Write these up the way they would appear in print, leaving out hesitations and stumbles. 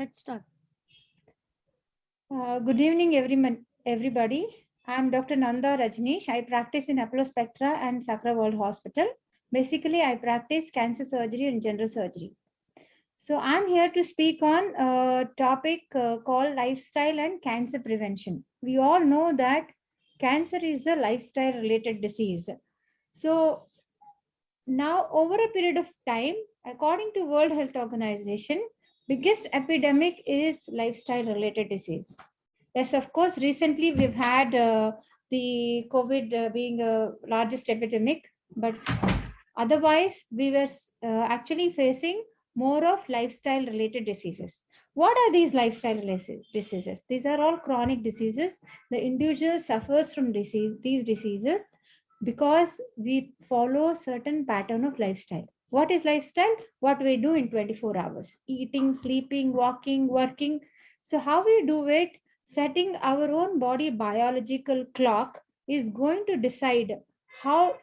Let's start. Good evening, everybody. I'm Dr. Nanda Rajneesh. I practice in Apollo Spectra and Sakra World Hospital. Basically, I practice cancer surgery and general surgery. So, I'm here to speak on a topic called lifestyle and cancer prevention. We all know that cancer is a lifestyle related disease. So, now over a period of time, according to World Health Organization, biggest epidemic is lifestyle related disease. Yes, of course. Recently, we've had the COVID being a largest epidemic, but otherwise, we were actually facing more of lifestyle-related diseases. What are these lifestyle-related diseases? These are all chronic diseases. The individual suffers from these diseases because we follow certain pattern of lifestyle. What is lifestyle? What we do in 24 hours: eating, sleeping, walking, working. So, how we do it? Setting our own body biological clock is going to decide how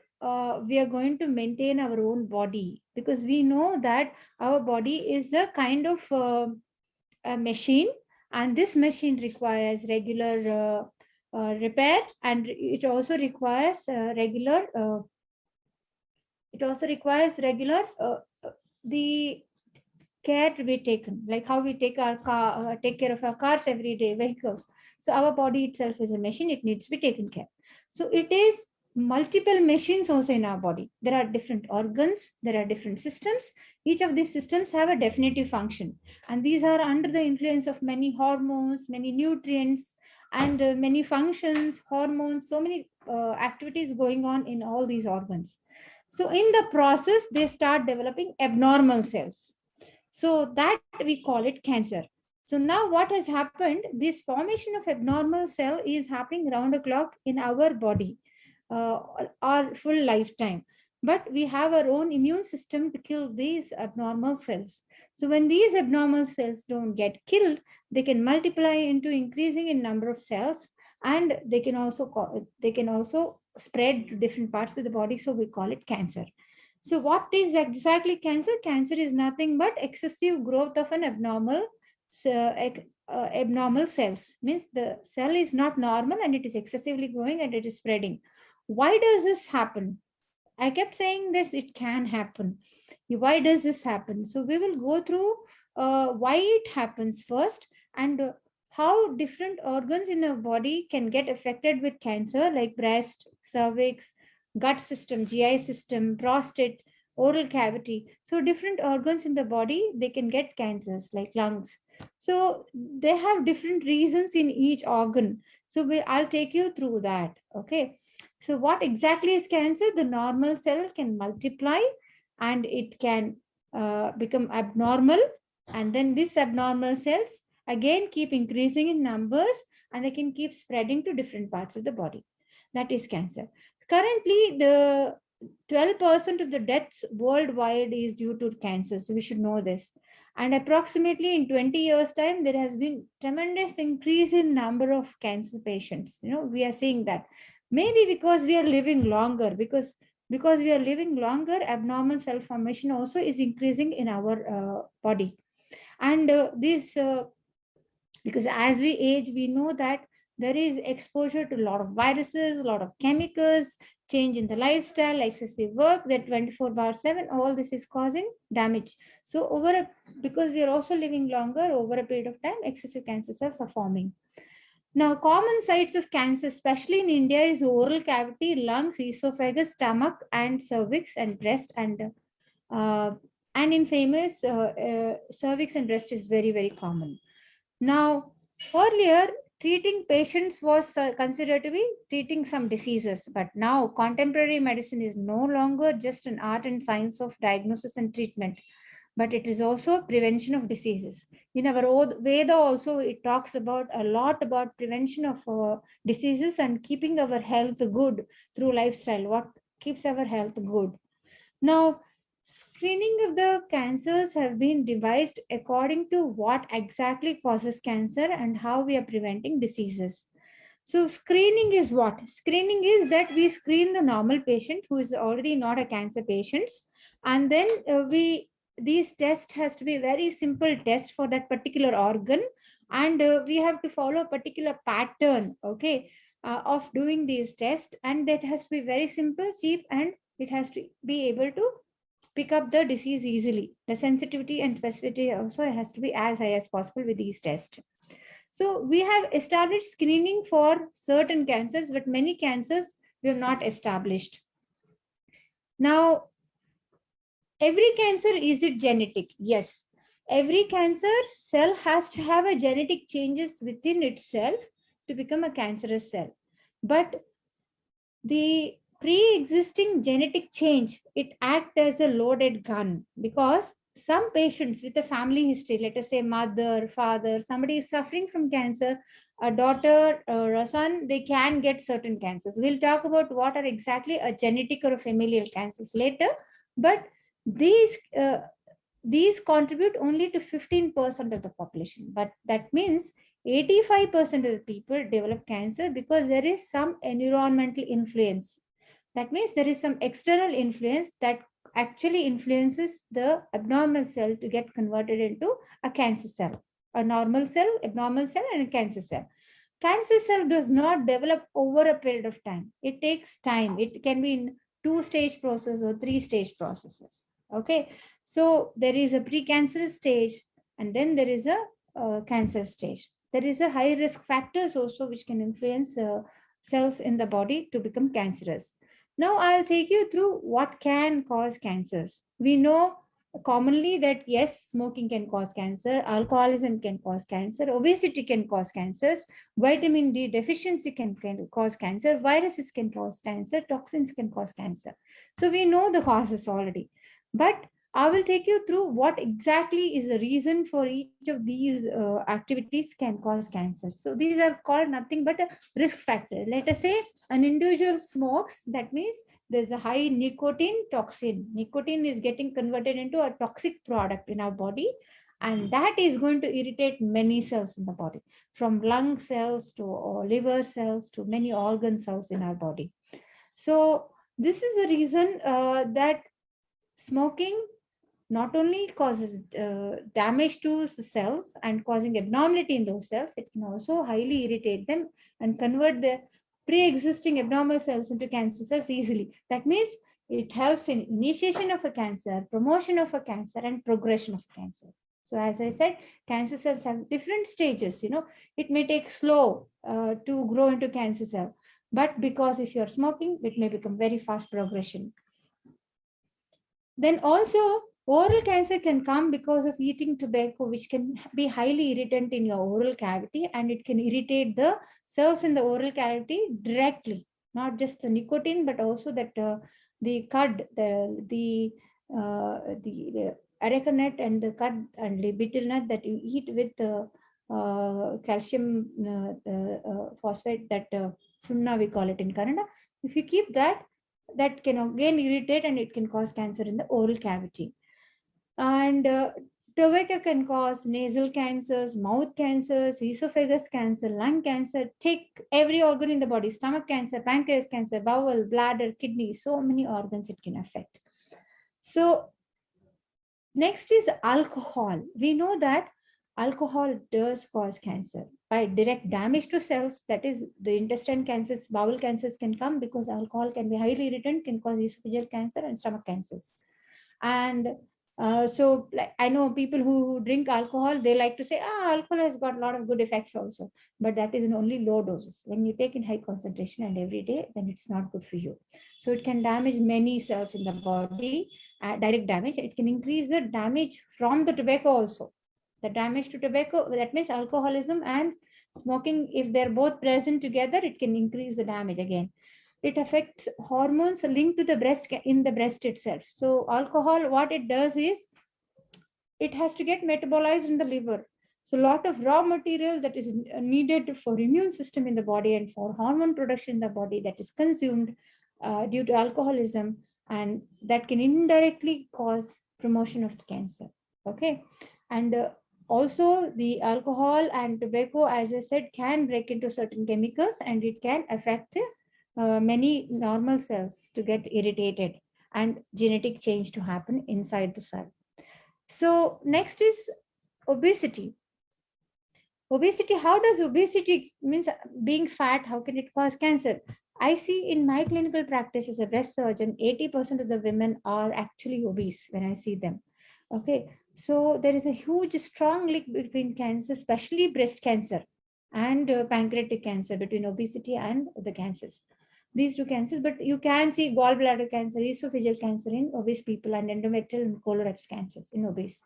we are going to maintain our own body, because we know that our body is a kind of a machine, and this machine requires regular repair, and it also requires regular the care to be taken, like how we take our car, take care of our cars every day, vehicles. So our body itself is a machine; it needs to be taken care. So it is multiple machines also in our body. There are different organs, there are different systems. Each of these systems have a definitive function, and these are under the influence of many hormones, many nutrients, and many functions, hormones. So many activities going on in all these organs. So in the process, they start developing abnormal cells, so that we call it cancer. So now what has happened, this formation of abnormal cell is happening round the clock in our body, uh, our full lifetime. But we have our own immune system to kill these abnormal cells. So when these abnormal cells don't get killed, they can multiply into increasing in number of cells, and they can also spread to different parts of the body. So we call it cancer. So, what is exactly cancer? Cancer is nothing but excessive growth of an abnormal cells. Means the cell is not normal and it is excessively growing and it is spreading. Why does this happen? I kept saying this, it can happen. Why does this happen? So, we will go through why it happens first, and how different organs in our body can get affected with cancer, like breast, cervix, gut system, GI system, prostate, oral cavity. So different organs in the body, they can get cancers like lungs. So they have different reasons in each organ. So I'll take you through that. Okay. So what exactly is cancer? The normal cell can multiply and it can become abnormal, and then these abnormal cells again keep increasing in numbers, and they can keep spreading to different parts of the body. That is cancer. Currently, the 12% of the deaths worldwide is due to cancer. So we should know this. And approximately in 20 years' time, there has been tremendous increase in number of cancer patients. We are seeing that. Maybe because we are living longer, because we are living longer, abnormal cell formation also is increasing in our body. And this because as we age, we know that there is exposure to a lot of viruses, a lot of chemicals, change in the lifestyle, excessive work, that 24 bar 7, all this is causing damage. So because we are also living longer, over a period of time, excessive cancer cells are forming. Now, common sites of cancer, especially in India, is oral cavity, lungs, esophagus, stomach, and cervix and breast. Uh, and in famous, cervix and breast is very, very common. Now, earlier, treating patients was considered to be treating some diseases, but now contemporary medicine is no longer just an art and science of diagnosis and treatment, but it is also prevention of diseases. In our Veda also, it talks about a lot about prevention of diseases and keeping our health good through lifestyle. What keeps our health good? Now, screening of the cancers have been devised according to what exactly causes cancer and how we are preventing diseases. So, screening is what? Screening is that we screen the normal patient who is already not a cancer patient, and then we these tests has to be very simple test for that particular organ, and we have to follow a particular pattern, okay, of doing these tests, and that has to be very simple, cheap, and it has to be able to pick up the disease easily. The sensitivity and specificity also has to be as high as possible with these tests. So we have established screening for certain cancers, but many cancers we have not established. Now, every cancer, is it genetic? Yes. Every cancer cell has to have a genetic changes within itself to become a cancerous cell. But the pre-existing genetic change, it acts as a loaded gun, because some patients with a family history, let us say mother, father, somebody is suffering from cancer, a daughter or a son, they can get certain cancers. We'll talk about what are exactly a genetic or a familial cancers later, but these these contribute only to 15% of the population. But that means 85% of the people develop cancer because there is some environmental influence. That means there is some external influence that actually influences the abnormal cell to get converted into a cancer cell. A normal cell, abnormal cell, and a cancer cell. Cancer cell does not develop over a period of time. It takes time. It can be in 2-stage process or 3-stage processes. Okay. So there is a precancerous stage, and then there is a cancer stage. There is a high risk factors also which can influence cells in the body to become cancerous. Now I'll take you through what can cause cancers. We know commonly that yes, smoking can cause cancer, alcoholism can cause cancer, obesity can cause cancers, vitamin D deficiency can cause cancer, viruses can cause cancer, toxins can cause cancer. So we know the causes already. But I will take you through what exactly is the reason for each of these activities can cause cancer. So these are called nothing but a risk factor. Let us say an individual smokes, that means there's a high nicotine toxin. Nicotine is getting converted into a toxic product in our body, and that is going to irritate many cells in the body, from lung cells to liver cells to many organ cells in our body. So this is the reason that smoking not only causes damage to the cells and causing abnormality in those cells, it can also highly irritate them and convert the pre-existing abnormal cells into cancer cells easily. That means it helps in initiation of a cancer, promotion of a cancer, and progression of cancer. So as I said, cancer cells have different stages. It may take slow to grow into cancer cell, but because if you're smoking, it may become very fast progression. Then also, oral cancer can come because of eating tobacco, which can be highly irritant in your oral cavity, and it can irritate the cells in the oral cavity directly, not just the nicotine, but also that the cud, the areca nut and the cud and the betel nut that you eat with calcium phosphate, that sunna we call it in Kannada. If you keep that, that can again irritate and it can cause cancer in the oral cavity. And tobacco can cause nasal cancers, mouth cancers, esophagus cancer, lung cancer, take every organ in the body, stomach cancer, pancreas cancer, bowel, bladder, kidney, so many organs it can affect. So next is alcohol. We know that alcohol does cause cancer by direct damage to cells. That is, the intestine cancers, bowel cancers can come because alcohol can be highly irritant, can cause esophageal cancer and stomach cancers. And so like, I know people who drink alcohol, they like to say, alcohol has got a lot of good effects also, but that is in only low doses. When you take in high concentration and every day, then it's not good for you. So it can damage many cells in the body, direct damage. It can increase the damage from the tobacco also. The damage to tobacco, that means alcoholism and smoking, if they're both present together, it can increase the damage again. It affects hormones linked to the breast, in the breast itself. So alcohol, what it does is it has to get metabolized in the liver. So a lot of raw material that is needed for immune system in the body and for hormone production in the body, that is consumed due to alcoholism, and that can indirectly cause promotion of the cancer. Okay. And also the alcohol and tobacco, as I said, can break into certain chemicals, and it can affect many normal cells to get irritated and genetic change to happen inside the cell. So next is obesity. Obesity, how does obesity, means being fat, how can it cause cancer? I see in my clinical practice as a breast surgeon, 80% of the women are actually obese when I see them. Okay, so there is a huge strong link between cancer, especially breast cancer and pancreatic cancer, between obesity and the cancers, these two cancers. But you can see gallbladder cancer, esophageal cancer in obese people, and endometrial and colorectal cancers in obese.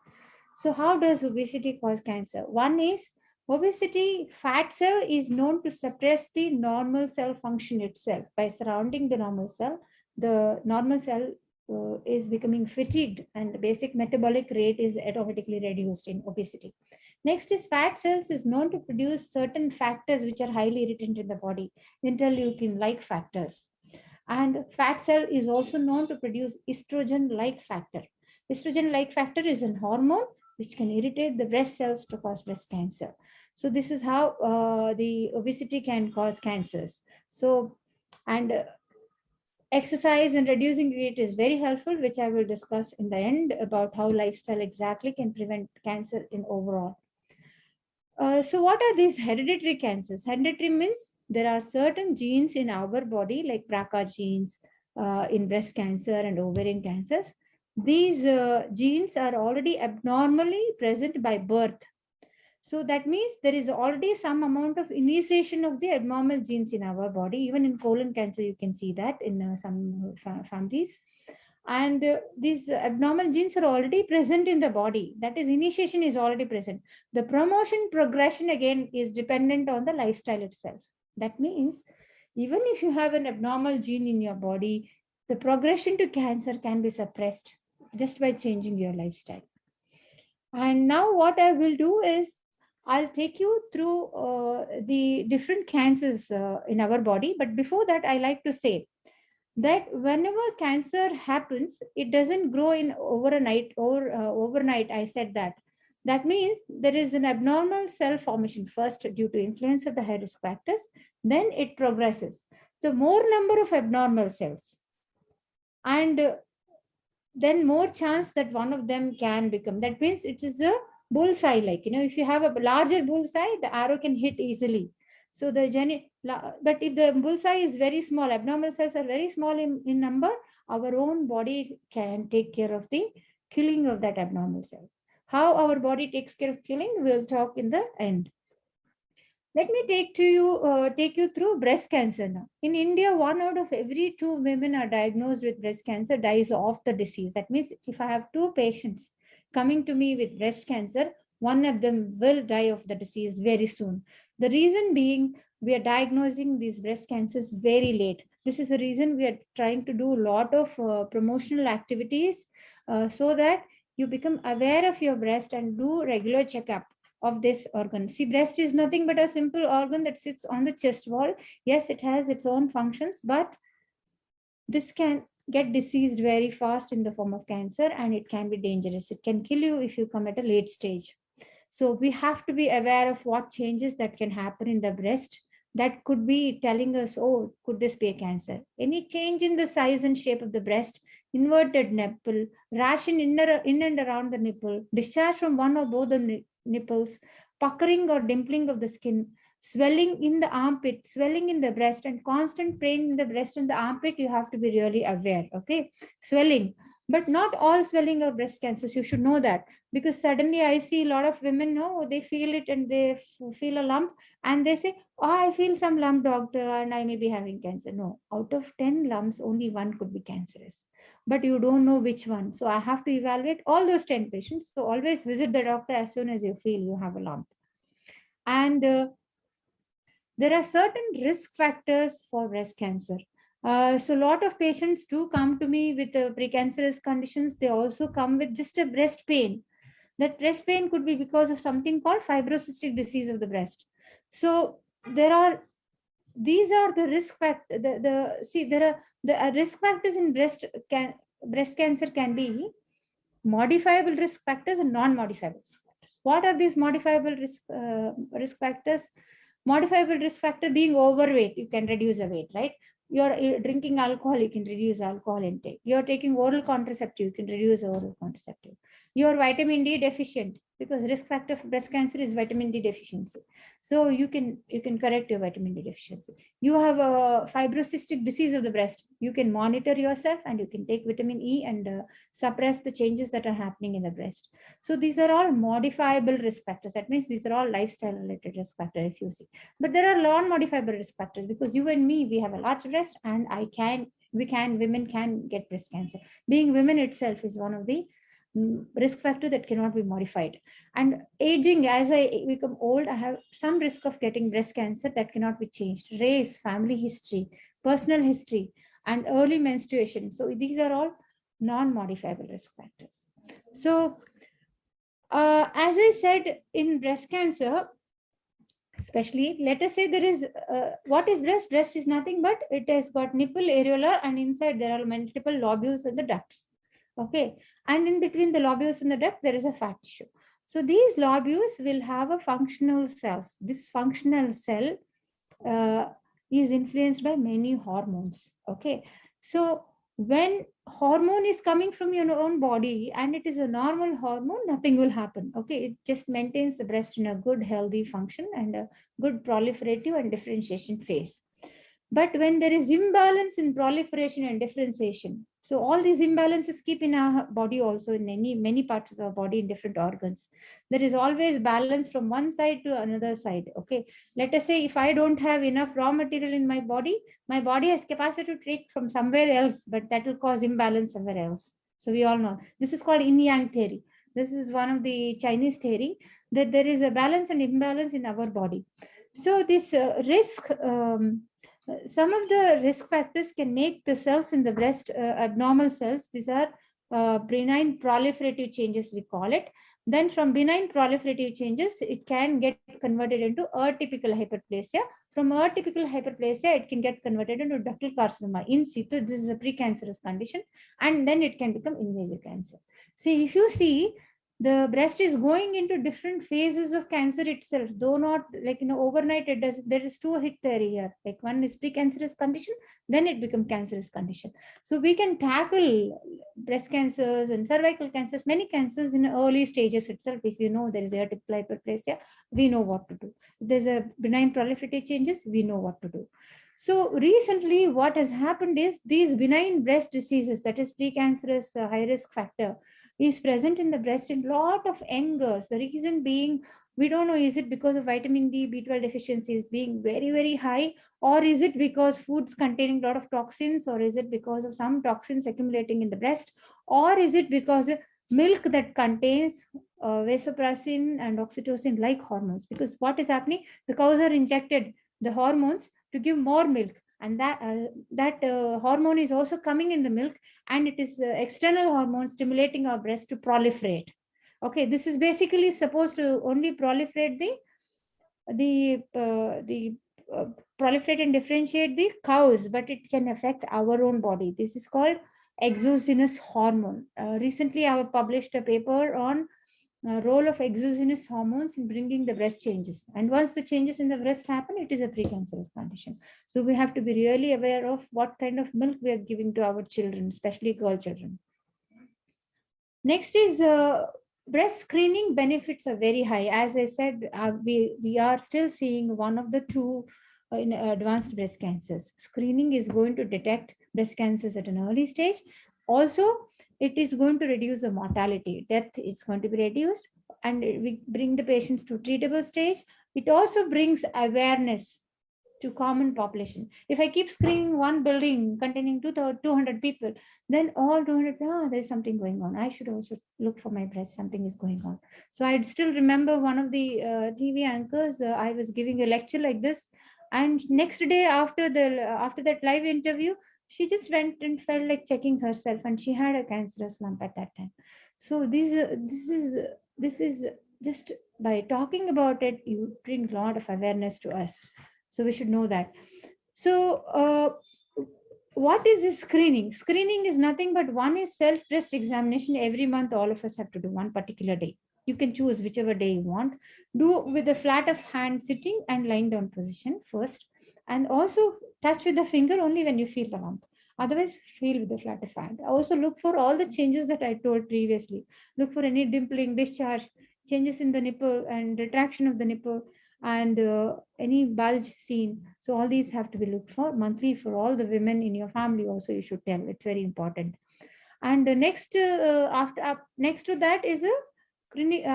So how does obesity cause cancer? One is, obesity fat cell is known to suppress the normal cell function itself. By surrounding the normal cell, the normal cell is becoming fatigued, and the basic metabolic rate is automatically reduced in obesity. Next is, fat cells is known to produce certain factors which are highly irritant in the body, interleukin like factors. And fat cell is also known to produce estrogen like factor. Estrogen like factor is an hormone which can irritate the breast cells to cause breast cancer. So this is how the obesity can cause cancers. So, and exercise and reducing weight is very helpful, which I will discuss in the end about how lifestyle exactly can prevent cancer in overall. So what are these hereditary cancers? Hereditary means there are certain genes in our body, like BRCA genes in breast cancer and ovarian cancers. These genes are already abnormally present by birth. So that means there is already some amount of initiation of the abnormal genes in our body. Even in colon cancer, you can see that in some families. And these abnormal genes are already present in the body. That is, initiation is already present. The promotion progression again is dependent on the lifestyle itself. That means even if you have an abnormal gene in your body, the progression to cancer can be suppressed just by changing your lifestyle. And now what I will do is, I'll take you through the different cancers in our body. But before that, I like to say that whenever cancer happens, it doesn't grow in overnight or overnight. I said that. That means there is an abnormal cell formation first due to influence of the high risk factors, then it progresses. So more number of abnormal cells, and then more chance that one of them can become. That means it is a bullseye, like, if you have a larger bullseye, the arrow can hit easily. So but if the bullseye is very small, abnormal cells are very small in number, our own body can take care of the killing of that abnormal cell. How our body takes care of killing, we'll talk in the end. Let me take you through breast cancer now. In India, 1 out of every 2 women are diagnosed with breast cancer dies of the disease. That means if I have 2 patients coming to me with breast cancer, one of them will die of the disease very soon. The reason being, we are diagnosing these breast cancers very late. This is the reason we are trying to do a lot of promotional activities so that you become aware of your breast and do regular checkup of this organ. See, breast is nothing but a simple organ that sits on the chest wall. Yes, it has its own functions, but this can get diseased very fast in the form of cancer, and it can be dangerous. It can kill you if you come at a late stage. So we have to be aware of what changes that can happen in the breast that could be telling us, oh, could this be a cancer? Any change in the size and shape of the breast, inverted nipple, rash in and around the nipple, discharge from one or both the nipples, puckering or dimpling of the skin, swelling in the armpit, swelling in the breast, and constant pain in the breast and the armpit, you have to be really aware. Okay, swelling. But not all swelling of breast cancers, you should know that, because suddenly I see a lot of women, no, they feel it and they feel a lump, and they say, oh, I feel some lump, doctor, and I may be having cancer. No, out of 10 lumps, only one could be cancerous, but you don't know which one. So I have to evaluate all those 10 patients. So always visit the doctor as soon as you feel you have a lump. And there are certain risk factors for breast cancer. So a lot of patients do come to me with precancerous conditions. They also come with just a breast pain. That breast pain could be because of something called fibrocystic disease of the breast. So there are, these are the risk factors. See, there are the risk factors in breast cancer can be modifiable risk factors and non-modifiable risk factors. What are these modifiable risk factors? Modifiable risk factor being overweight, you can reduce the weight, right? You're drinking alcohol, you can reduce alcohol intake. You're taking oral contraceptive, you can reduce oral contraceptive. You're vitamin D deficient, because risk factor for breast cancer is vitamin D deficiency. So you can correct your vitamin D deficiency. You have a fibrocystic disease of the breast, you can monitor yourself and you can take vitamin E and suppress the changes that are happening in the breast. So these are all modifiable risk factors. That means these are all lifestyle related risk factors, if you see. But there are non-modifiable risk factors, because you and me, we have a large breast, and women can get breast cancer. Being women itself is one of the risk factor that cannot be modified. And aging, as I become old, I have some risk of getting breast cancer that cannot be changed. Race, family history, personal history, and early menstruation. So these are all non-modifiable risk factors. So as I said, in breast cancer, especially, let us say there is, what is breast? Breast is nothing but it has got nipple, areola, and inside there are multiple lobules and the ducts. Okay. And in between the lobules and the duct, there is a fat tissue. So these lobules will have a functional cells. This functional cell is influenced by many hormones. Okay. So when hormone is coming from your own body and it is a normal hormone, nothing will happen. Okay. It just maintains the breast in a good, healthy function and a good proliferative and differentiation phase. But when there is imbalance in proliferation and differentiation, so all these imbalances keep in our body also, in many parts of our body, in different organs. There is always balance from one side to another side. Okay. Let us say if I don't have enough raw material in my body has capacity to take from somewhere else, but that will cause imbalance somewhere else. So we all know this is called yin yang theory. This is one of the Chinese theory, that there is a balance and imbalance in our body. So this risk, some of the risk factors can make the cells in the breast abnormal cells. These are benign proliferative changes, we call it. Then from benign proliferative changes, it can get converted into atypical hyperplasia. From atypical hyperplasia, it can get converted into ductal carcinoma in situ. This is a precancerous condition, and then it can become invasive cancer. See, if you see, the breast is going into different phases of cancer itself, though not like, overnight it does. There is two hit theory here. Like one is precancerous condition, then it becomes cancerous condition. So we can tackle breast cancers and cervical cancers, many cancers in early stages itself. If you know there is atypical hyperplasia, we know what to do. If there's a benign proliferative changes, we know what to do. So recently what has happened is these benign breast diseases, that is precancerous high risk factor, is present in the breast in lot of young girls. The reason being, we don't know, is it because of vitamin D, B12 deficiencies being very, very high, or is it because foods containing a lot of toxins, or is it because of some toxins accumulating in the breast, or is it because milk that contains vasopressin and oxytocin like hormones? Because what is happening, the cows are injected the hormones to give more milk, and that hormone is also coming in the milk, and it is external hormone stimulating our breast to proliferate. Okay, this is basically supposed to only proliferate the proliferate and differentiate the cows, but it can affect our own body. This is called exogenous hormone. Recently I have published a paper on role of exogenous hormones in bringing the breast changes. And once the changes in the breast happen, it is a precancerous condition. So we have to be really aware of what kind of milk we are giving to our children, especially girl children. Next is breast screening benefits are very high. As I said, we are still seeing one of the two in advanced breast cancers. Screening is going to detect breast cancers at an early stage. Also, it is going to reduce the mortality. Death is going to be reduced, and we bring the patients to treatable stage. It also brings awareness to common population. If I keep screening one building containing 200 people, then all 200, there's something going on. I should also look for my breast, something is going on. So I still remember one of the TV anchors, I was giving a lecture like this, and next day after that live interview, she just went and felt like checking herself, and she had a cancerous lump at that time. So this is just by talking about it, you bring a lot of awareness to us. So we should know that. So what is this screening? Screening is nothing but one is self-breast examination. Every month, all of us have to do one particular day. You can choose whichever day you want. Do with a flat of hand sitting and lying down position first. And also Touch with the finger only when you feel the lump. Otherwise, feel with the flat of hand. Also look for all the changes that I told previously. Look for any dimpling, discharge, changes in the nipple and retraction of the nipple, and any bulge seen. So all these have to be looked for monthly for all the women in your family. Also, you should tell. It's very important. And next to that is a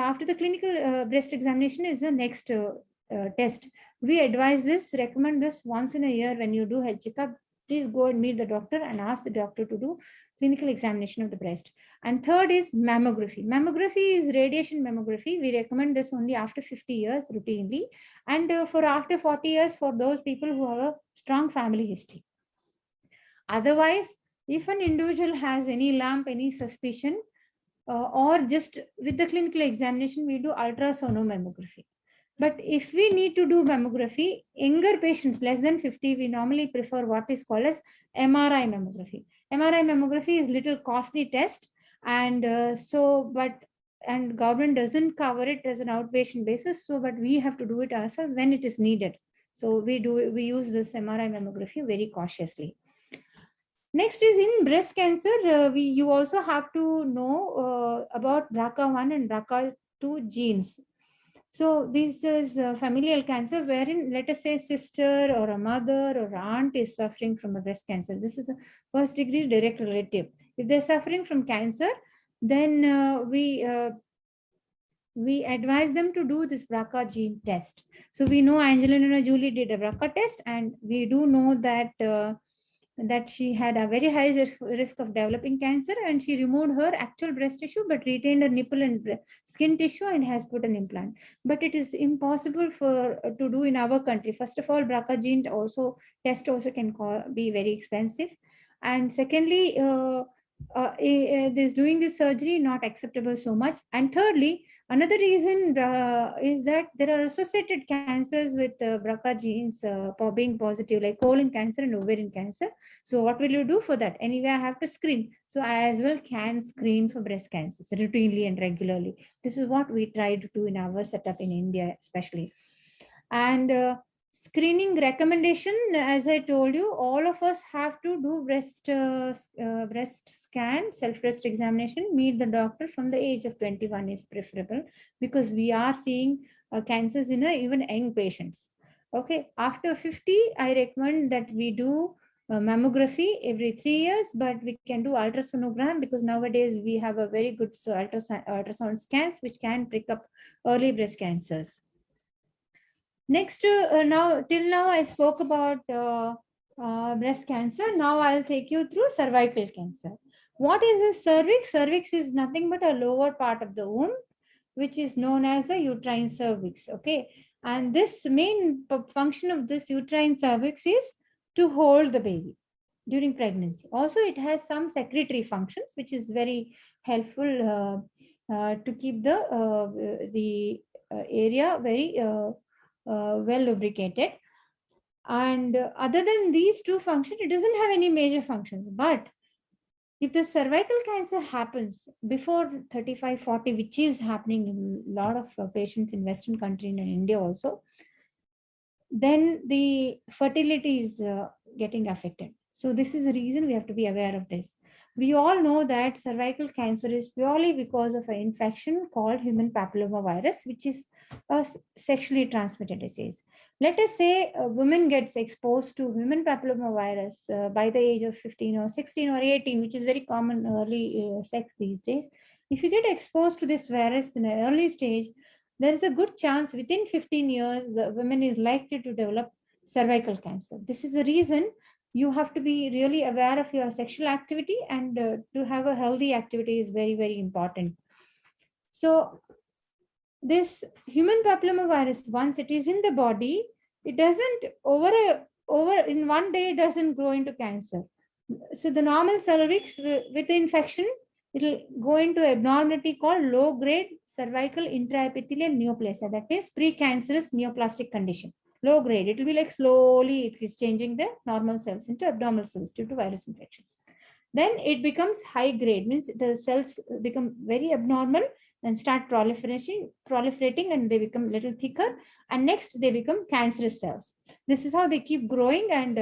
after the clinical breast examination is the next test. We advise this, recommend this once in a year when you do health checkup. Please go and meet the doctor and ask the doctor to do clinical examination of the breast. And third is mammography. Mammography is radiation mammography. We recommend this only after 50 years routinely, and for after 40 years for those people who have a strong family history. Otherwise, if an individual has any lump, any suspicion, or just with the clinical examination, we do ultrasonography. But if we need to do mammography, younger patients less than 50, we normally prefer what is called as MRI mammography. MRI mammography is little costly test, and and government doesn't cover it as an outpatient basis. So, but we have to do it ourselves when it is needed. So we use this MRI mammography very cautiously. Next is in breast cancer, you also have to know about BRCA1 and BRCA2 genes. So this is familial cancer wherein, let us say, sister or a mother or aunt is suffering from a breast cancer. This is a first degree direct relative. If they're suffering from cancer, then we advise them to do this BRCA gene test. So we know Angelina Jolie did a BRCA test, and we do know that that she had a very high risk of developing cancer, and she removed her actual breast tissue but retained her nipple and skin tissue and has put an implant. But it is impossible for to do in our country. First of all, BRCA gene test also can be very expensive, and secondly, this doing this surgery not acceptable so much. And thirdly, another reason is that there are associated cancers with BRCA genes being positive, like colon cancer and ovarian cancer. So what will you do for that? Anyway, I have to screen. So I as well can screen for breast cancers routinely and regularly. This is what we try to do in our setup in India, especially. And screening recommendation, as I told you, all of us have to do breast scan, self-breast examination, meet the doctor from the age of 21 is preferable, because we are seeing cancers in even young patients. Okay, after 50, I recommend that we do mammography every 3 years, but we can do ultrasonogram, because nowadays we have a very good ultrasound scans which can pick up early breast cancers. Next, till now I spoke about breast cancer. Now I'll take you through cervical cancer. What is a cervix? Cervix is nothing but a lower part of the womb, which is known as the uterine cervix. Okay, and this main function of this uterine cervix is to hold the baby during pregnancy. Also, it has some secretory functions, which is very helpful to keep the area very well lubricated. And other than these two functions, it doesn't have any major functions. But if the cervical cancer happens before 35, 40, which is happening in a lot of patients in Western countries and in India also, then the fertility is getting affected. So this is the reason we have to be aware of this. We all know that cervical cancer is purely because of an infection called human papillomavirus, which is a sexually transmitted disease. Let us say a woman gets exposed to human papillomavirus by the age of 15 or 16 or 18, which is very common early sex these days. If you get exposed to this virus in an early stage, there is a good chance within 15 years, the woman is likely to develop cervical cancer. This is the reason you have to be really aware of your sexual activity, and to have a healthy activity is very, very important. So this human papillomavirus, once it is in the body, it doesn't over in one day, it doesn't grow into cancer. So the normal cervix with the infection, it will go into abnormality called low-grade cervical intraepithelial neoplasia, that is precancerous neoplastic condition. Low grade, it will be like slowly it is changing the normal cells into abnormal cells due to virus infection. Then it becomes high grade, means the cells become very abnormal and start proliferating, and they become little thicker, and next they become cancerous cells. This is how they keep growing, and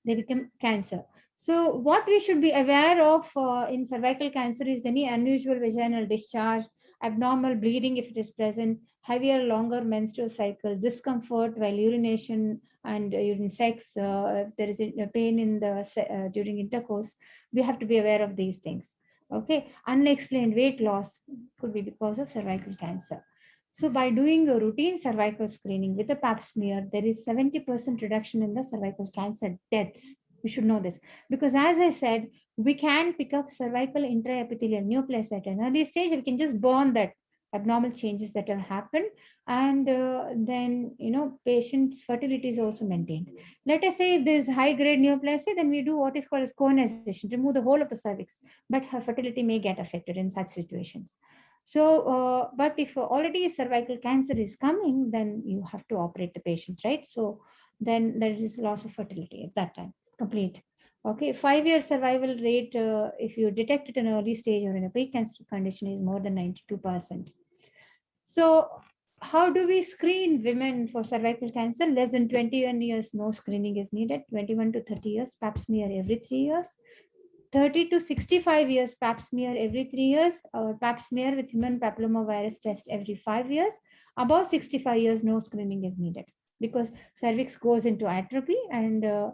they become cancer. So what we should be aware of in cervical cancer is any unusual vaginal discharge, abnormal bleeding if it is present, heavier, longer menstrual cycle, discomfort while urination and urine sex, if there is a pain in the during intercourse. We have to be aware of these things. Okay, unexplained weight loss could be because of cervical cancer. So by doing a routine cervical screening with a pap smear, there is 70% reduction in the cervical cancer deaths. We should know this because, as I said, we can pick up cervical intraepithelial neoplasia at an early stage. We can just burn that abnormal changes that have happened, and then patient's fertility is also maintained. Let us say if there's high grade neoplasia, then we do what is called as conization, remove the whole of the cervix, but her fertility may get affected in such situations. So, but if already cervical cancer is coming, then you have to operate the patient, right? So then there is loss of fertility at that time, complete. Okay, 5-year survival rate, if you detect it in early stage or in a pre-cancer condition, is more than 92%. So how do we screen women for cervical cancer? Less than 21 years, no screening is needed. 21 to 30 years, pap smear every 3 years. 30 to 65 years, pap smear every 3 years, or pap smear with human papillomavirus test every 5 years. Above 65 years, no screening is needed because cervix goes into atrophy, and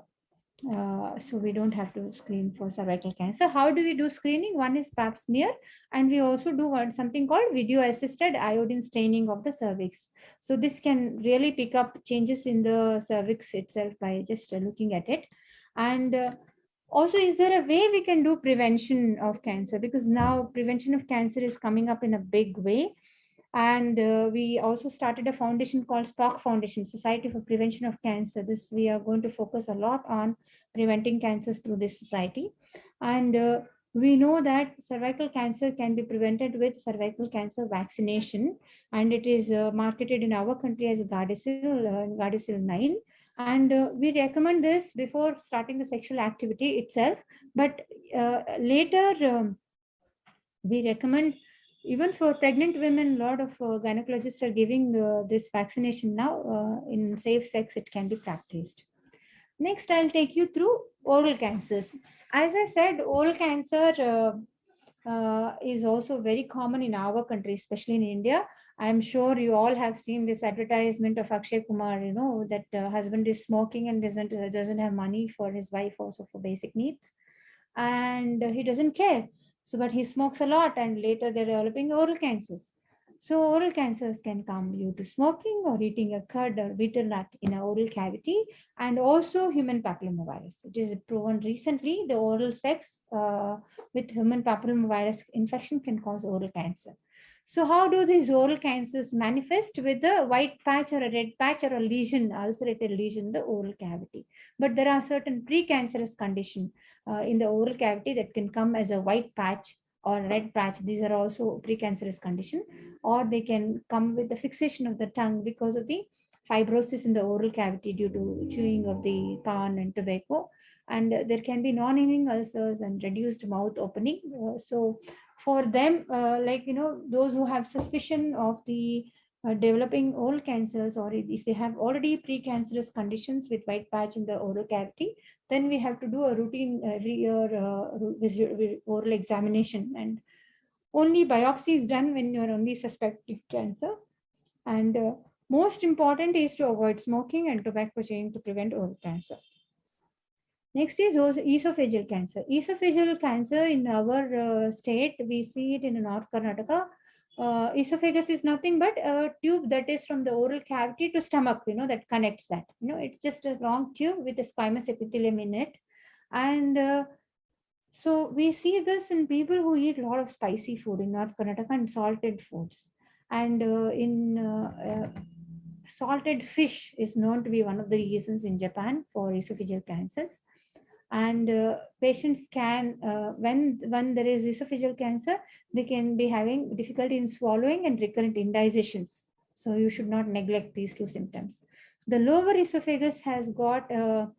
so we don't have to screen for cervical cancer. How do we do screening? One is pap smear, and we also do something called video assisted iodine staining of the cervix. So this can really pick up changes in the cervix itself by just looking at it. And also, is there a way we can do prevention of cancer? Because now prevention of cancer is coming up in a big way. And we also started a foundation called SPOC Foundation, Society for Prevention of Cancer. This we are going to focus a lot on preventing cancers through this society. And we know that cervical cancer can be prevented with cervical cancer vaccination, and it is marketed in our country as Gardasil 9. And we recommend this before starting the sexual activity itself, but later we recommend even for pregnant women. A lot of gynecologists are giving this vaccination now. In safe sex, it can be practiced. Next, I'll take you through oral cancers. As I said, oral cancer is also very common in our country, especially in India. I'm sure you all have seen this advertisement of Akshay Kumar, that husband is smoking and doesn't have money for his wife also for basic needs. And he doesn't care. So, but he smokes a lot, and later they're developing oral cancers. So oral cancers can come due to smoking or eating a curd or bitter nut in an oral cavity, and also human papillomavirus. It is proven recently the oral sex with human papillomavirus infection can cause oral cancer. So how do these oral cancers manifest? With a white patch or a red patch or a lesion, ulcerated lesion in the oral cavity. But there are certain precancerous conditions in the oral cavity that can come as a white patch or red patch. These are also precancerous condition, or they can come with the fixation of the tongue because of the fibrosis in the oral cavity due to chewing of the pan and tobacco. And there can be non-healing ulcers and reduced mouth opening. So for them, those who have suspicion of the developing oral cancers, or if they have already precancerous conditions with white patch in the oral cavity, then we have to do a routine every year oral examination, and only biopsy is done when you're only suspecting cancer. And most important is to avoid smoking and tobacco chewing to prevent oral cancer. Next is esophageal cancer. Esophageal cancer in our state, we see it in North Karnataka. Esophagus is nothing but a tube that is from the oral cavity to stomach, that connects that. It's just a long tube with a squamous epithelium in it. And so we see this in people who eat a lot of spicy food in North Karnataka and salted foods. And salted fish is known to be one of the reasons in Japan for esophageal cancers. And patients can, when there is esophageal cancer, they can be having difficulty in swallowing and recurrent indigestions. So you should not neglect these two symptoms. The lower esophagus has got the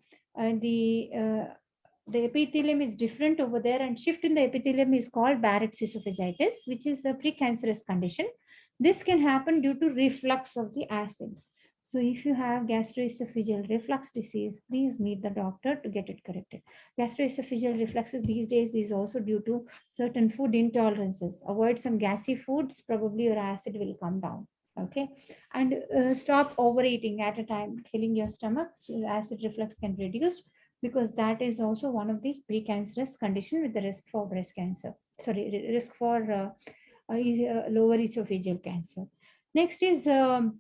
the epithelium is different over there, and shift in the epithelium is called Barrett's esophagitis, which is a precancerous condition. This can happen due to reflux of the acid. So if you have gastroesophageal reflux disease, please meet the doctor to get it corrected. Gastroesophageal refluxes these days is also due to certain food intolerances. Avoid some gassy foods, probably your acid will come down. Okay, and stop overeating at a time, filling your stomach, so acid reflux can reduce, because that is also one of the precancerous condition with the risk for breast cancer. Sorry, risk for lower esophageal cancer. Next is one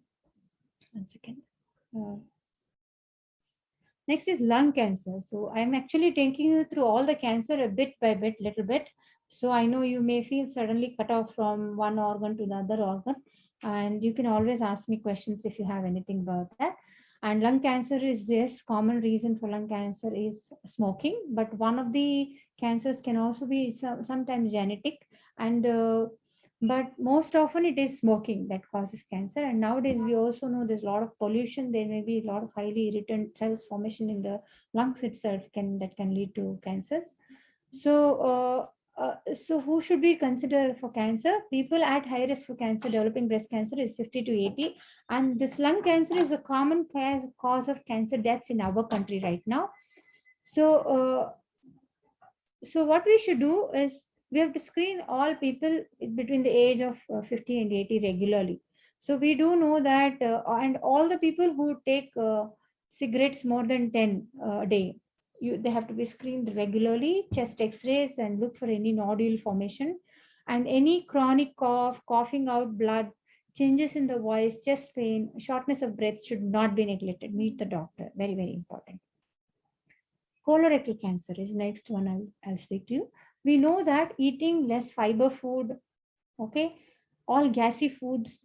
second. Uh, Next is lung cancer. So I'm actually taking you through all the cancer a bit by bit, little bit. So I know you may feel suddenly cut off from one organ to the other organ, and you can always ask me questions if you have anything about that. And lung cancer is, yes, common reason for lung cancer is smoking, but one of the cancers can also be sometimes genetic, and but most often it is smoking that causes cancer. And nowadays we also know there's a lot of pollution. There may be a lot of highly irritant cells formation in the lungs itself that can lead to cancers. So who should we consider for cancer? People at high risk for cancer, developing breast cancer, is 50 to 80, and this lung cancer is a common cause of cancer deaths in our country right now. So what we should do is we have to screen all people between the age of 50 and 80 regularly. So we do know that, and all the people who take cigarettes more than 10 a day, they have to be screened regularly, chest x-rays, and look for any nodule formation, and any chronic cough, coughing out blood, changes in the voice, chest pain, shortness of breath should not be neglected. Meet the doctor. Very, very important. Colorectal cancer is next one I'll speak to you. We know that eating less fiber food, okay, all gassy foods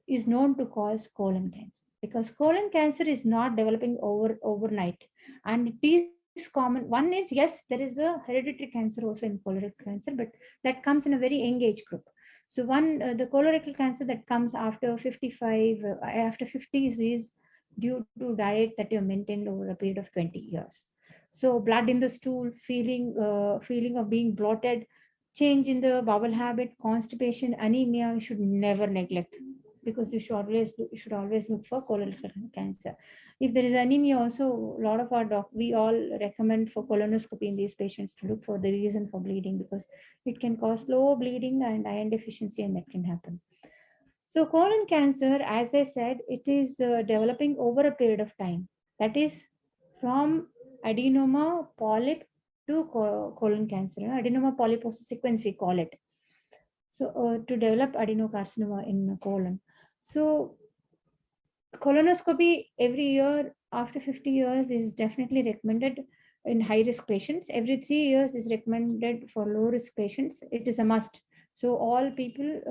is known to cause colon cancer, because colon cancer is not developing overnight, and it is common. One is, yes, there is a hereditary cancer also in colorectal cancer, but that comes in a very young age group. So the colorectal cancer that comes after 55, after 50s, is due to diet that you maintained over a period of 20 years. So blood in the stool, feeling of being bloated, change in the bowel habit, constipation, anemia, you should never neglect, because you should always look for colorectal cancer. If there is anemia also, a lot of we all recommend for colonoscopy in these patients to look for the reason for bleeding, because it can cause slow bleeding and iron deficiency, and that can happen. So colon cancer, as I said, it is developing over a period of time. That is from adenoma polyp to colon cancer. Adenoma polyposis sequence we call it. So to develop adenocarcinoma in colon. So colonoscopy every year after 50 years is definitely recommended in high risk patients. Every 3 years is recommended for low risk patients. It is a must. So all people,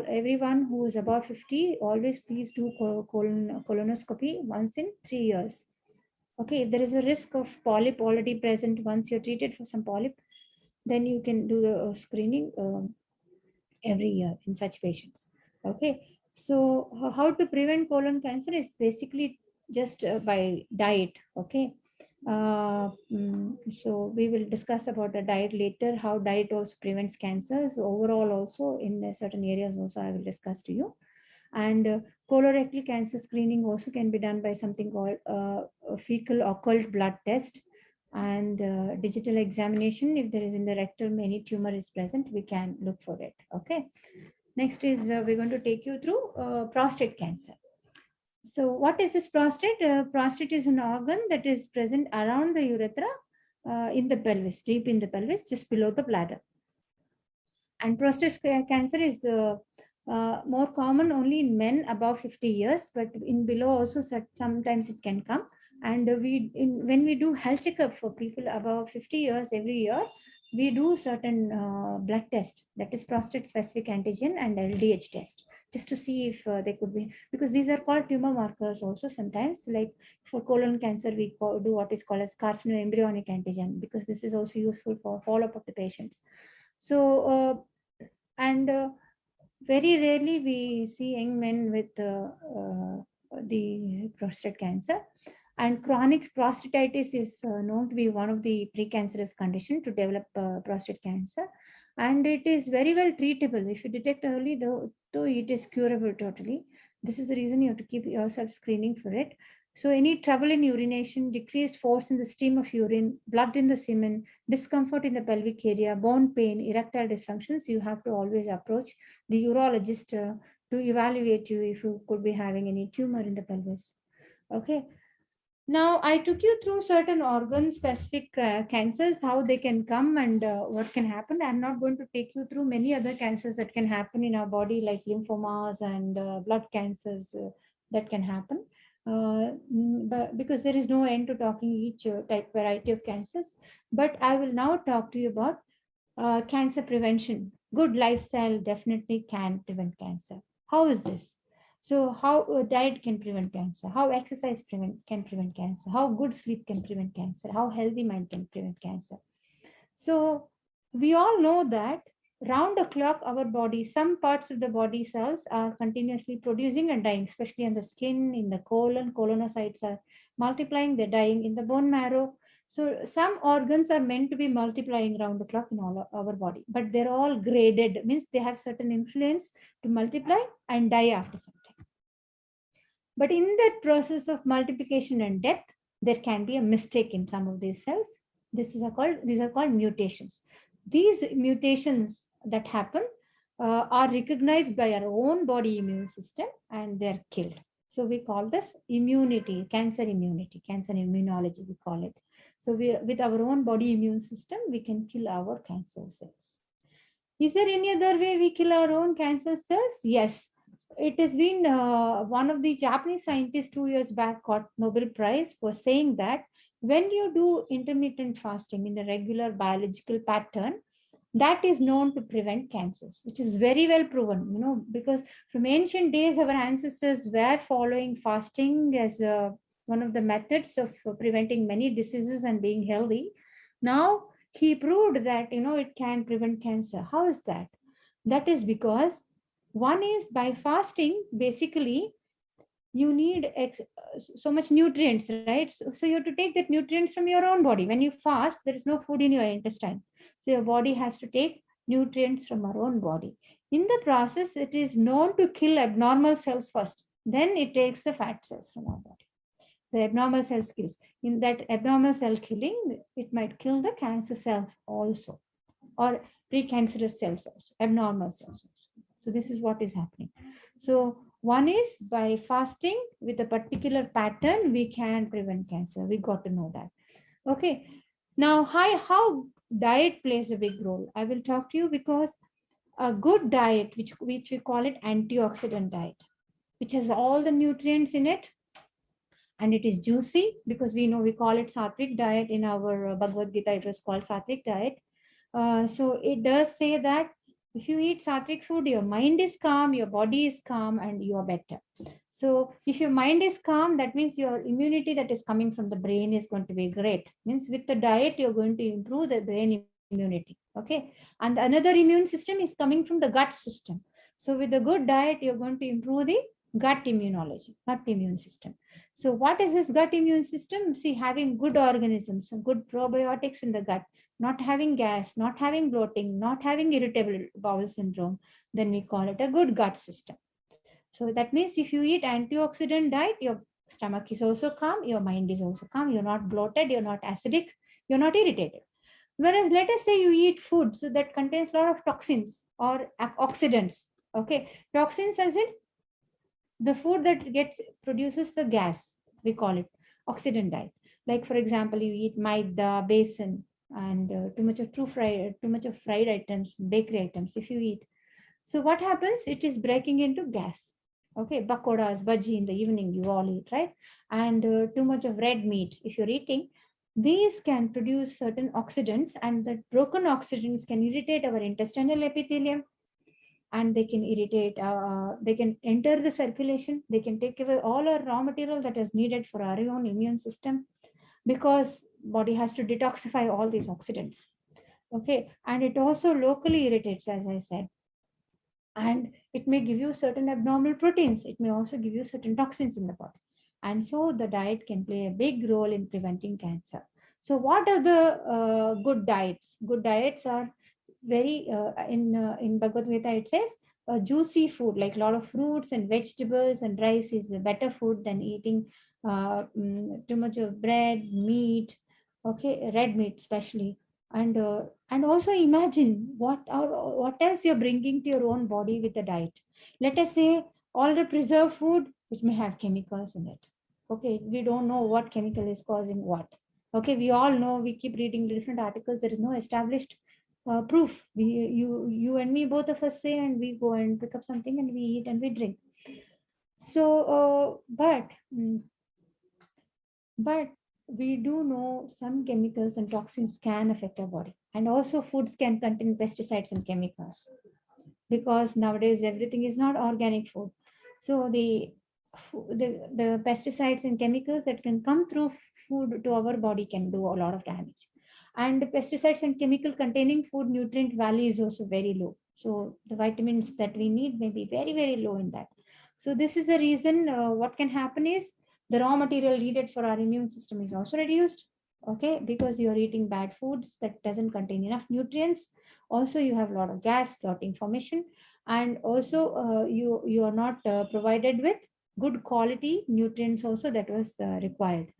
everyone who is above 50, always please do colonoscopy once in 3 years. Okay, if there is a risk of polyp already present, once you're treated for some polyp, then you can do the screening every year in such patients. Okay, so how to prevent colon cancer is basically just by diet. Okay, so we will discuss about the diet later, how diet also prevents cancers overall. Also in certain areas also I will discuss to you. And colorectal cancer screening also can be done by something called a fecal occult blood test, and digital examination. If there is in the rectum any tumor is present, we can look for it. Okay, next is we're going to take you through prostate cancer. So what is this prostate? Prostate is an organ that is present around the urethra, in the pelvis, deep in the pelvis, just below the bladder. And prostate cancer is more common only in men above 50 years, but in below also sometimes it can come. And when we do health checkup for people above 50 years every year, we do certain blood test, that is prostate specific antigen and LDH test, just to see if they could be, because these are called tumor markers also sometimes. Like for colon cancer, we do what is called as carcinoembryonic antigen, because this is also useful for follow-up of the patients. So and very rarely we see young men with the prostate cancer. And chronic prostatitis is known to be one of the precancerous condition to develop prostate cancer. And it is very well treatable. If you detect early, though it is curable totally. This is the reason you have to keep yourself screening for it. So any trouble in urination, decreased force in the stream of urine, blood in the semen, discomfort in the pelvic area, bone pain, erectile dysfunctions, you have to always approach the urologist to evaluate you if you could be having any tumor in the pelvis. Okay. Now, I took you through certain organ specific cancers, how they can come and what can happen. I'm not going to take you through many other cancers that can happen in our body, like lymphomas and blood cancers that can happen. But because there is no end to talking each type variety of cancers. But I will now talk to you about cancer prevention. Good lifestyle definitely can prevent cancer. How is this? So, how diet can prevent cancer? How exercise can prevent cancer? How good sleep can prevent cancer? How healthy mind can prevent cancer? So, we all know that round the clock, our body, some parts of the body cells are continuously producing and dying, especially in the skin, in the colon. Colonocytes are multiplying, they're dying in the bone marrow. So some organs are meant to be multiplying round the clock in all our body, but they're all graded, means they have certain influence to multiply and die after some time. But in that process of multiplication and death, there can be a mistake in some of these cells. These are called mutations. These mutations that happen are recognized by our own body immune system and they're killed. So we call this immunity, cancer immunology, we call it. So with our own body immune system, we can kill our cancer cells. Is there any other way we kill our own cancer cells? Yes. It has been one of the Japanese scientists 2 years back got Nobel Prize for saying that when you do intermittent fasting in a regular biological pattern, that is known to prevent cancers, which is very well proven, because from ancient days, our ancestors were following fasting as one of the methods of preventing many diseases and being healthy. Now, he proved that, it can prevent cancer. How is that? That is because one is by fasting, basically, you need so much nutrients, right? So you have to take that nutrients from your own body. When you fast, there is no food in your intestine. So your body has to take nutrients from our own body. In the process, it is known to kill abnormal cells first. Then it takes the fat cells from our body. The abnormal cells kills. In that abnormal cell killing, it might kill the cancer cells also, or precancerous cells also, abnormal cells also. So this is what is happening. So one is by fasting with a particular pattern, we can prevent cancer. We got to know that. Okay. Now, how diet plays a big role. I will talk to you because a good diet, which we call it antioxidant diet, which has all the nutrients in it, and it is juicy, because we call it Sattvic diet in our Bhagavad Gita. It was called Sattvic diet. So it does say that if you eat Sattvic food, your mind is calm, your body is calm, and you are better. So if your mind is calm, that means your immunity that is coming from the brain is going to be great. Means with the diet, you're going to improve the brain immunity. Okay. And another immune system is coming from the gut system. So with a good diet, you're going to improve the gut immunology, gut immune system. So what is this gut immune system? See, having good organisms, good probiotics in the gut, not having gas, not having bloating, not having irritable bowel syndrome, then we call it a good gut system. So that means if you eat antioxidant diet, your stomach is also calm, your mind is also calm, you're not bloated, you're not acidic, you're not irritated. Whereas let us say you eat foods that contains a lot of toxins or oxidants. Okay, toxins as in the food that produces the gas, we call it oxidant diet. Like for example, you eat maida, besan, and too much of fried items, bakery items. If you eat, so what happens? It is breaking into gas. Okay, pakoras, bhaji in the evening you all eat, right? And too much of red meat if you're eating. These can produce certain oxidants, and the broken oxidants can irritate our intestinal epithelium, and they can irritate, they can enter the circulation, they can take away all our raw material that is needed for our own immune system, because body has to detoxify all these oxidants. Okay, and it also locally irritates, as I said, and it may give you certain abnormal proteins. It may also give you certain toxins in the body. And so the diet can play a big role in preventing cancer. So what are the good diets? Good diets are very in Bhagavad Gita it says juicy food, like a lot of fruits and vegetables and rice is a better food than eating too much of bread, meat, okay, red meat especially. And also imagine what else you're bringing to your own body with the diet. Let us say all the preserved food which may have chemicals in it. Okay, we don't know what chemical is causing what. Okay, we all know, we keep reading different articles, there is no established proof. You and me, both of us say, and we go and pick up something and we eat and we drink. So but we do know some chemicals and toxins can affect our body, and also foods can contain pesticides and chemicals, because nowadays everything is not organic food. So the pesticides and chemicals that can come through food to our body can do a lot of damage. And the pesticides and chemical containing food nutrient value is also very low. So the vitamins that we need may be very, very low in that. So this is the reason what can happen is the raw material needed for our immune system is also reduced. Okay, because you are eating bad foods that doesn't contain enough nutrients. Also you have a lot of gas, clotting formation, and also you are not provided with good quality nutrients also that was required.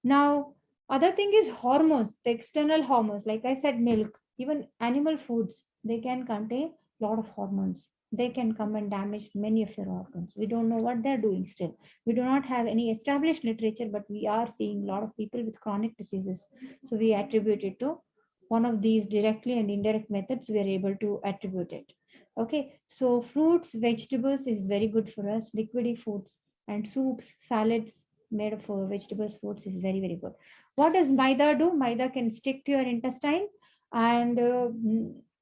Now other thing is hormones, the external hormones, like I said, milk, even animal foods, they can contain a lot of hormones. They can come and damage many of your organs. We don't know what they're doing still. We do not have any established literature, but we are seeing a lot of people with chronic diseases, so we attribute it to one of these directly and indirect methods. We are able to attribute it. Okay, so fruits, vegetables is very good for us. Liquidy foods and soups, salads made of vegetables, fruits is very, very good. What does maida do? Maida can stick to your intestine, and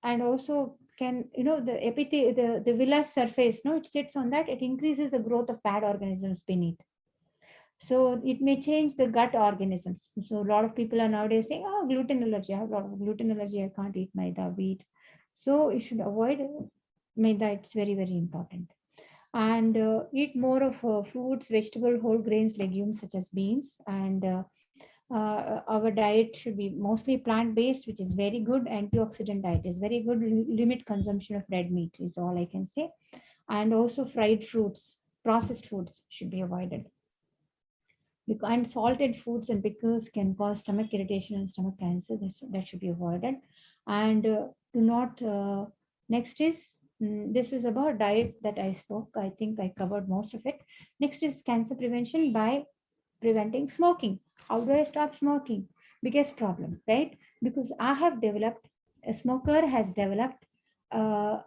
also can, the the villous surface, no, it sits on that. It increases the growth of bad organisms beneath. So it may change the gut organisms. So a lot of people are nowadays saying, oh, gluten allergy. I have a lot of gluten allergy. I can't eat maida, wheat. So you should avoid maida. It's very, very important. And eat more of fruits, vegetable, whole grains, legumes such as beans. And our diet should be mostly plant-based, which is very good. Antioxidant diet is very good. Limit consumption of red meat is all I can say. And also fried fruits, processed foods should be avoided. And salted foods and pickles can cause stomach irritation and stomach cancer. That should be avoided. And do not, next is, this is about diet that I spoke. I think I covered most of it. Next is cancer prevention by preventing smoking. How do I stop smoking? Biggest problem, right? Because a smoker has developed a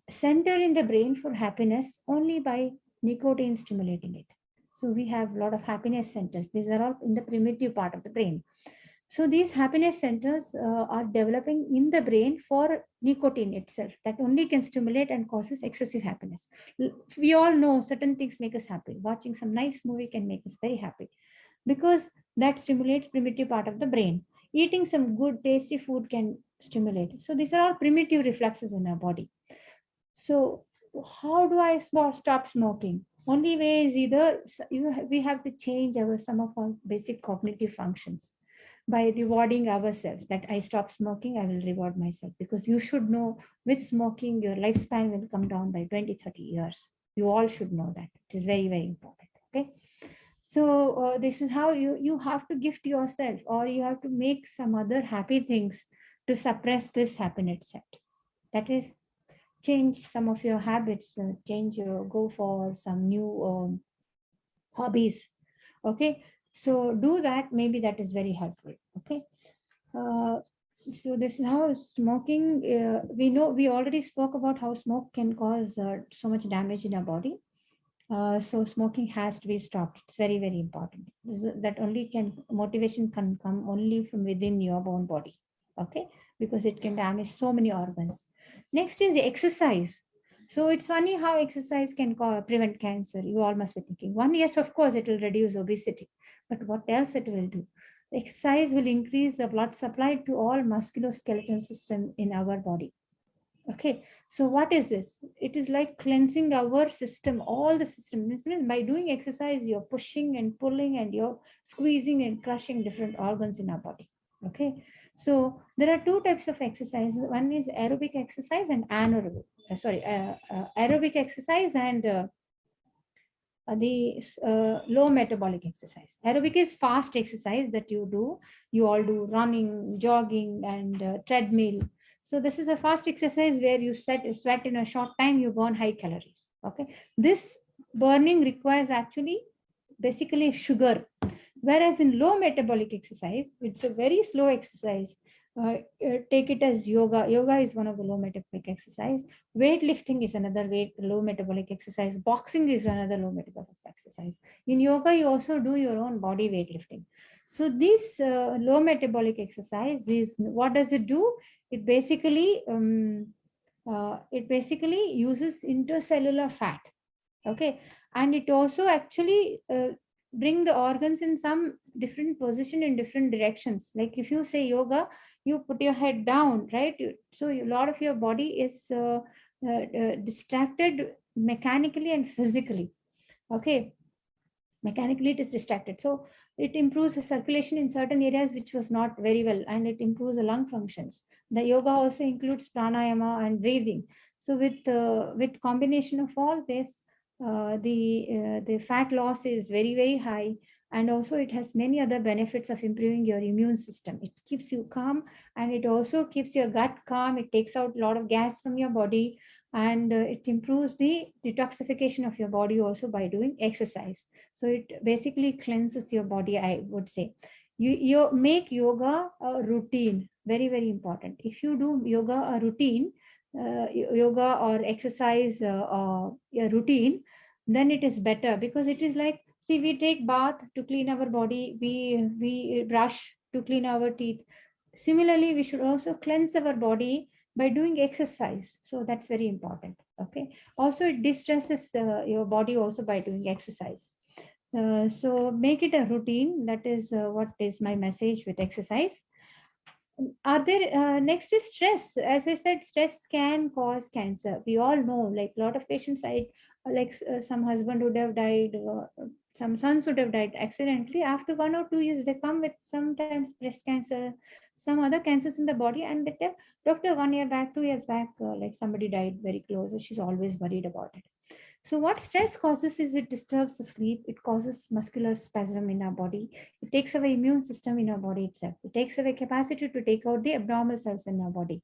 center in the brain for happiness only by nicotine stimulating it. So we have a lot of happiness centers. These are all in the primitive part of the brain. So these happiness centers are developing in the brain for nicotine itself, that only can stimulate and causes excessive happiness. We all know certain things make us happy. Watching some nice movie can make us very happy because that stimulates primitive part of the brain. Eating some good tasty food can stimulate. So these are all primitive reflexes in our body. So how do I stop smoking? Only way is either we have to change some of our basic cognitive functions by rewarding ourselves. That I stop smoking, I will reward myself, because you should know with smoking your lifespan will come down by 20-30 years. You all should know that. It is very, very important. Okay. So this is how you have to gift yourself, or you have to make some other happy things to suppress this happiness set. That is, change some of your habits, go for some new hobbies. Okay, so do that. Maybe that is very helpful. Okay. uh, so this is how smoking, we already spoke about how smoke can cause so much damage in our body. So smoking has to be stopped. It's very, very important. That only can, motivation can come only from within your own body. Okay, because it can damage so many organs. Next is exercise. So it's funny how exercise can prevent cancer. You all must be thinking, one, yes, of course, it will reduce obesity, but what else it will do? Exercise will increase the blood supply to all musculoskeletal system in our body. Okay, so what is this? It is like cleansing our system, all the system. This means by doing exercise, you're pushing and pulling and you're squeezing and crushing different organs in our body. Okay, so there are two types of exercises. One is aerobic exercise and anaerobic. Aerobic exercise and the low metabolic exercise. Aerobic is fast exercise that you do. You all do running, jogging, and treadmill. So this is a fast exercise where you sweat in a short time. You burn high calories. Okay, this burning requires actually basically sugar. Whereas in low metabolic exercise, it's a very slow exercise. Take it as yoga. Yoga is one of the low metabolic exercise. Weightlifting is another low metabolic exercise. Boxing is another low metabolic exercise. In yoga, you also do your own body weightlifting. So this low metabolic exercise is, what does it do? It basically uses intercellular fat. Okay, and it also actually bring the organs in some different position in different directions. Like if you say yoga, you put your head down, right? So a lot of your body is distracted mechanically and physically. Okay, mechanically it is distracted, so it improves the circulation in certain areas which was not very well, and it improves the lung functions. The yoga also includes pranayama and breathing. So with combination of all this, the fat loss is very high, and also it has many other benefits of improving your immune system. It keeps you calm, and it also keeps your gut calm. It takes out a lot of gas from your body, and it improves the detoxification of your body also by doing exercise. So it basically cleanses your body, I would say. You make yoga a routine, very important. If you do yoga a routine, yoga or exercise a routine, then it is better, because it is like, see, we take bath to clean our body, we brush to clean our teeth. Similarly, we should also cleanse our body by doing exercise. So that's very important. Okay, also it distresses your body also by doing exercise. So make it a routine. That is what is my message with exercise. Are there next is stress. As I said, stress can cause cancer. We all know, like a lot of patients, some husband would have died, some sons would have died accidentally. After 1 or 2 years, they come with sometimes breast cancer, some other cancers in the body, and they tell doctor, 1 year back, 2 years back, like somebody died very close. She's always worried about it. So what stress causes is it disturbs the sleep, it causes muscular spasm in our body, it takes away immune system in our body itself, it takes away capacity to take out the abnormal cells in our body.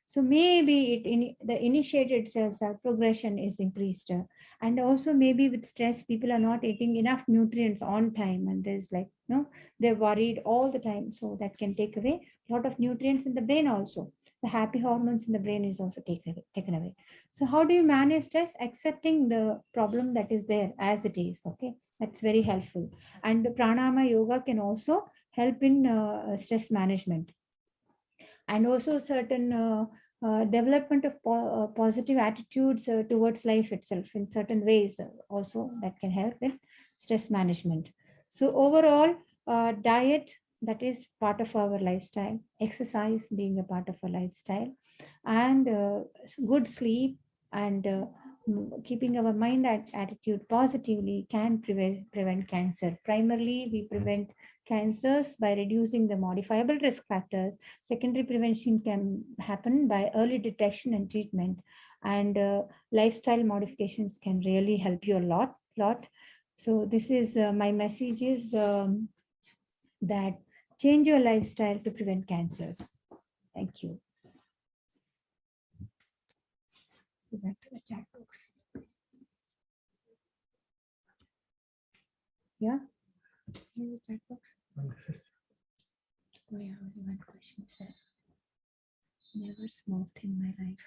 So maybe the initiated cells progression is increased, and also maybe with stress people are not eating enough nutrients on time, and there's like they're worried all the time, so that can take away a lot of nutrients in the brain also. The happy hormones in the brain is also taken away. So how do you manage stress? Accepting the problem that is there as it is. Okay, that's very helpful. And the pranayama yoga can also help in stress management, and also certain development of positive attitudes towards life itself in certain ways, also that can help in stress management. So overall, diet, that is part of our lifestyle, exercise being a part of our lifestyle, and good sleep, and keeping our mind attitude positively can prevent cancer. Primarily, we prevent cancers by reducing the modifiable risk factors. Secondary prevention can happen by early detection and treatment, and lifestyle modifications can really help you a lot. So this is my message is that change your lifestyle to prevent cancers. Thank you. Go back to the chat box. Yeah, here's the chat box. Oh yeah, only one question said, never smoked in my life.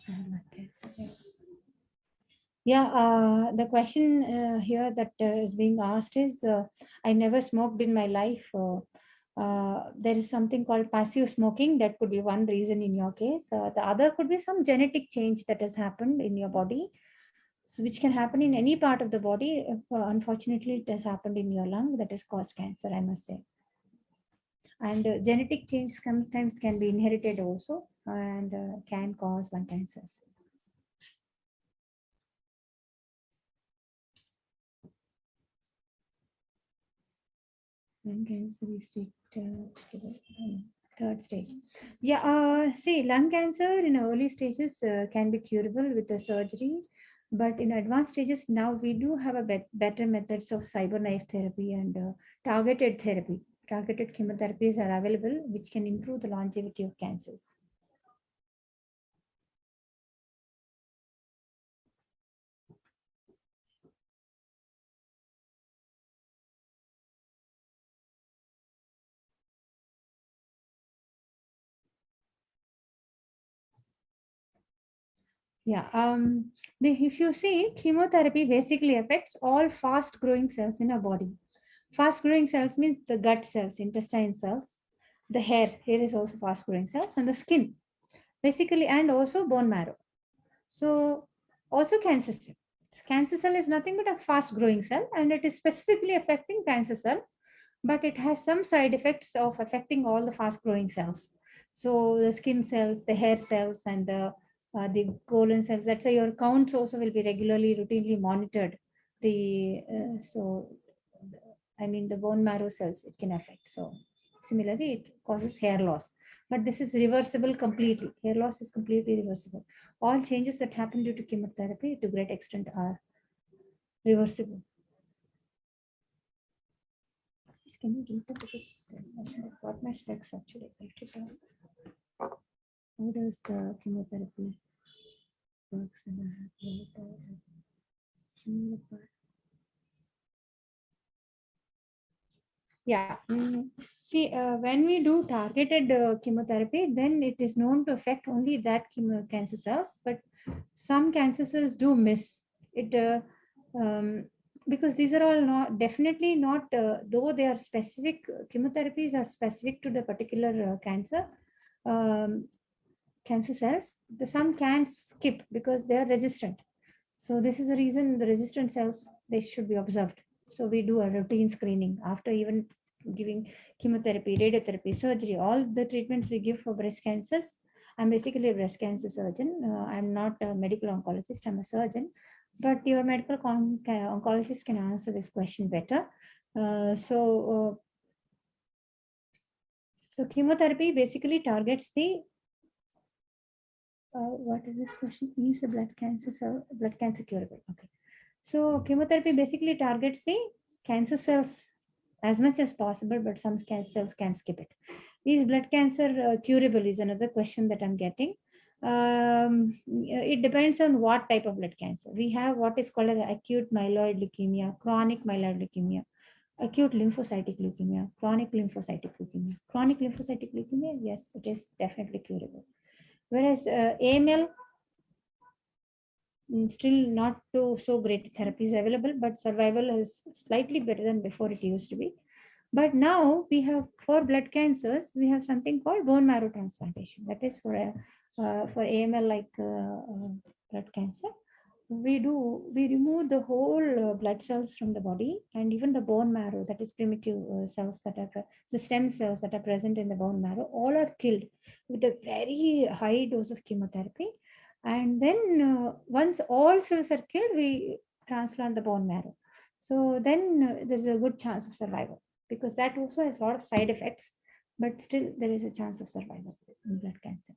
I have lung cancer. Yeah, the question here that is being asked is, I never smoked in my life. There is something called passive smoking. That could be one reason in your case. The other could be some genetic change that has happened in your body, so which can happen in any part of the body. If, unfortunately, it has happened in your lung, that has caused cancer, I must say. And genetic change sometimes can be inherited also. and can cause lung cancers. Lung cancer is third stage. Yeah, see, lung cancer in early stages can be curable with the surgery, but in advanced stages now we do have a better methods of cyberknife therapy and targeted therapy. Targeted chemotherapies are available, which can improve the longevity of cancers. Yeah, if you see, chemotherapy basically affects all fast growing cells in our body. Fast growing cells means the gut cells, intestine cells, the hair is also fast growing cells, and the skin, basically, and also bone marrow. So, also cancer cell. Cancer cell is nothing but a fast growing cell, and it is specifically affecting cancer cell, but it has some side effects of affecting all the fast growing cells. So the skin cells, the hair cells, and the colon cells. That's why your counts also will be regularly, routinely monitored. The so I mean the bone marrow cells it can affect. So similarly, it causes hair loss, but this is reversible completely. Hair loss is completely reversible. All changes that happen due to chemotherapy, to great extent, are reversible. Can you read that? Because I should have got my specs actually. I have to tell. How does the chemotherapy works? And I have yeah. See, when we do targeted chemotherapy, then it is known to affect only that cancer cells, but some cancer cells do miss it. Because these are all not definitely not, though they are specific, chemotherapies are specific to the particular cancer cells, some can skip because they are resistant. So this is the reason the resistant cells, they should be observed. So we do a routine screening after even giving chemotherapy, radiotherapy, surgery, all the treatments we give for breast cancers. I'm basically a breast cancer surgeon. I'm not a medical oncologist, I'm a surgeon. But your medical oncologist can answer this question better. So chemotherapy basically targets the what is this question? Is the blood cancer curable? Okay. So chemotherapy basically targets the cancer cells as much as possible, but some cancer cells can skip it. Is blood cancer curable is another question that I'm getting. It depends on what type of blood cancer. We have what is called an acute myeloid leukemia, chronic myeloid leukemia, acute lymphocytic leukemia, chronic lymphocytic leukemia. Chronic lymphocytic leukemia, yes, it is definitely curable. Whereas AML, still not so great therapies available, but survival is slightly better than before it used to be. But now we have, for blood cancers, we have something called bone marrow transplantation. That is for AML like blood cancer. We remove the whole blood cells from the body, and even the bone marrow, that is primitive cells that are the stem cells that are present in the bone marrow, all are killed with a very high dose of chemotherapy. And then once all cells are killed, we transplant the bone marrow. So then there's a good chance of survival, because that also has a lot of side effects, but still there is a chance of survival in blood cancer.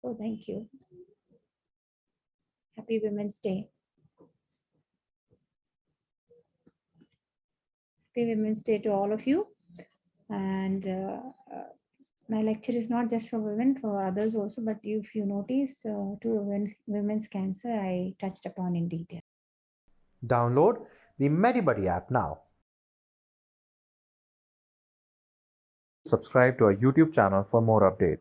Oh, thank you. Happy Women's Day. Happy Women's Day to all of you. And my lecture is not just for women, for others also, but if you notice, to women's cancer, I touched upon in detail. Download the MediBuddy app now. Subscribe to our YouTube channel for more updates.